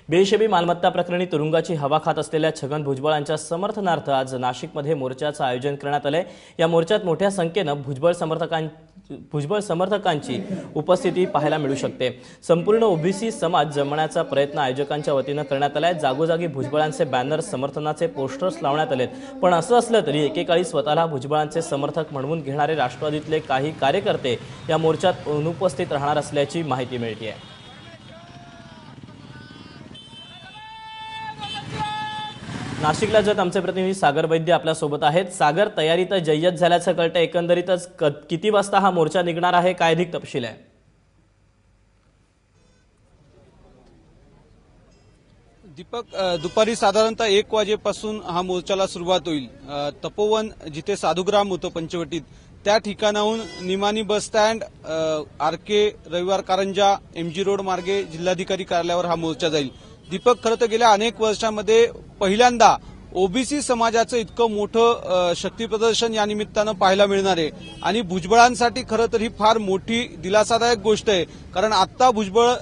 बेहिशेबी मालमत्ता प्रकरणी तुरुंगाची हवा खात असलेल्या छगन भुजबळांच्या समर्थनार्थ आज नाशिकमध्ये मोर्चाचं आयोजन करण्यात आलंय। या मोर्चात मोठ्या संख्येनं भुजबळ समर्थकांची उपस्थिती पाहायला मिळू शकते। संपूर्ण ओबीसी समाज जमण्याचा प्रयत्न आयोजकांच्या वतीनं करण्यात आलाय। जागोजागी भुजबळांचे बॅनर, समर्थनाचे पोस्टर्स लावण्यात आलेत। पण असं असलं तरी एकेकाळी स्वतःला भुजबळांचे समर्थक म्हणवून घेणारे राष्ट्रवादीतले काही कार्यकर्ते या मोर्चात अनुपस्थित राहणार असल्याची माहिती मिळते आहे। नाशिकला जत आमचे प्रतिनिधी सागर वैद्य आपल्या सोबत आहेत। सागर, तयारी तर जय्यत झाल्याचं कळतं। एकंदरीतच किती वाजता हा मोर्चा निघणार आहे, काय अधिक तपशील आहे? दीपक, दुपारी साधारणतः 1 वाजेपासून हा मोर्चाला सुरुवात होईल। तपोवन जिथे साधुग्राम होतं पंचवटीत, त्या ठिकाणाहून निमानी बस स्टँड, आरके, रविवार कारंजा, एमजी रोड मार्गे जिल्हाधिकारी कार्यालयावर हा मोर्चा जाईल। दीपक, खरं तर गेल्या अनेक वर्षांमध्ये पहिल्यांदा ओबीसी समाजाचं इतकं मोठं शक्तीप्रदर्शन या निमित्तानं पाहायला मिळणार आहे आणि भुजबळांसाठी खरं तर ही फार मोठी दिलासादायक गोष्ट आहे। कारण आता भुजबळ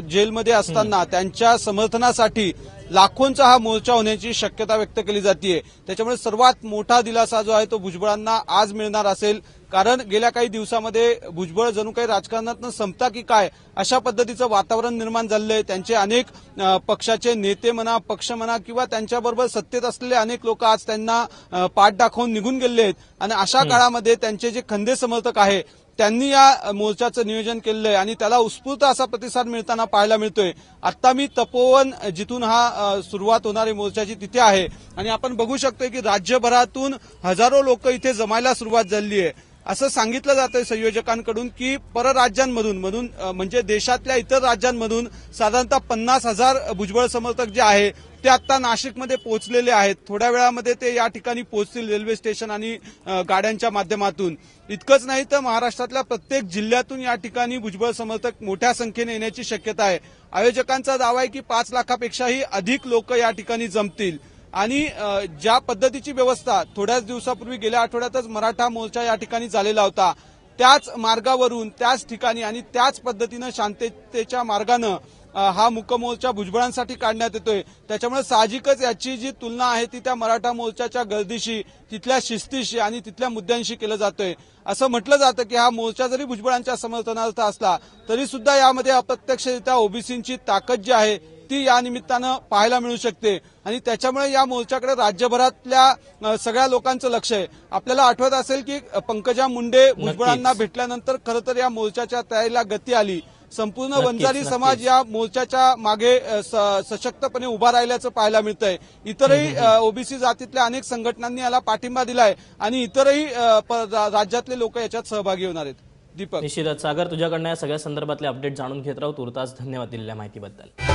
जेलमध्ये असताना त्यांच्या समर्थनासाठी लाखोंचा हा मोर्चा होण्याची शक्यता व्यक्त केली जाते। त्याच्यामुळे सर्वात मोठा दिलासा जो आहे तो भुजबळांना आज मिळणार असेल। कारण गेल्या काही दिवसांमध्ये भुजबळ जणू काही राजकारणातून संपता की काय अशा पद्धतीचं वातावरण निर्माण झालंय। त्यांचे अनेक पक्षाचे नेते म्हणा, पक्ष म्हणा किंवा त्यांच्याबरोबर सत्तेत असलेले अनेक लोक आज त्यांना पाठ दाखवून निघून गेले आहेत आणि अशा काळामध्ये त्यांचे जे खंदे समर्थक आहे त्यांनी या मोर्चाचं नियोजन केलेलं आहे आणि त्याला उत्स्फूर्त असा प्रतिसाद मिळताना पाहायला मिळतोय। आता मी तपोवन जिथून हा सुरुवात होणारी मोर्चाची तिथे आहे आणि आपण बघू शकतोय की राज्यभरातून हजारो लोक इथे जमायला सुरुवात झाली आहे। असं सांगितलं जातंय संयोजकांकडून की परराज्यांमधून म्हणजे देशातल्या इतर राज्यांमधून साधारणतः 50,000 भुजबळ समर्थक जे आहे ते आता नाशिकमध्ये पोहोचलेले आहेत। थोड्या वेळामध्ये ते या ठिकाणी पोहोचतील रेल्वे स्टेशन आणि गाड्यांच्या माध्यमातून। इतकंच नाही तर महाराष्ट्रातल्या प्रत्येक जिल्ह्यातून या ठिकाणी भुजबळ समर्थक मोठ्या संख्येने येण्याची शक्यता आहे। आयोजकांचा दावा आहे की 5 लाखापेक्षाही अधिक लोक या ठिकाणी जमतील आणि ज्या पद्धतीची व्यवस्था थोड्याच दिवसापूर्वी गेल्या आठवड्यातच मराठा मोर्चा या ठिकाणी झालेला होता, त्याच मार्गावरून, त्याच ठिकाणी आणि त्याच पद्धतीनं शांततेच्या मार्गानं हा मुकमोर्चा भुजबळांसाठी काढण्यात येतोय। त्याच्यामुळे साहजिकच याची जी तुलना आहे ती त्या मराठा मोर्चाच्या गर्दीशी, तिथल्या शिस्तीशी आणि तिथल्या मुद्द्यांशी केलं जातोय। असं म्हटलं जातं की हा मोर्चा जरी भुजबळांच्या समर्थनार्थ असला तरी सुद्धा यामध्ये अप्रत्यक्षरित्या ओबीसींची ताकद जी आहे ती या निमित्तानं पाहायला मिळू शकते आणि त्याच्यामुळे या मोर्चाकडे राज्यभरातल्या सगळ्या लोकांचं लक्ष आहे। आपल्याला आठवत असेल की पंकजा मुंडे भुजबळांना भेटल्यानंतर खरं तर या मोर्चाच्या तयारीला गती आली। संपूर्ण वंजारी समाज या मोर्चाच्या मागे सशक्तपणे उभा राहिल्याचं पाहायला मिळतंय। इतरही ओबीसी जातीतल्या अनेक संघटनांनी याला पाठिंबा दिलाय आणि इतरही राज्यातले लोक याच्यात सहभागी होणार आहेत। दीपक, निश्चितच सागर, तुझ्याकडनं या सगळ्या संदर्भातले अपडेट जाणून घेत राहू। तुर्तास धन्यवाद दिलेल्या माहितीबद्दल।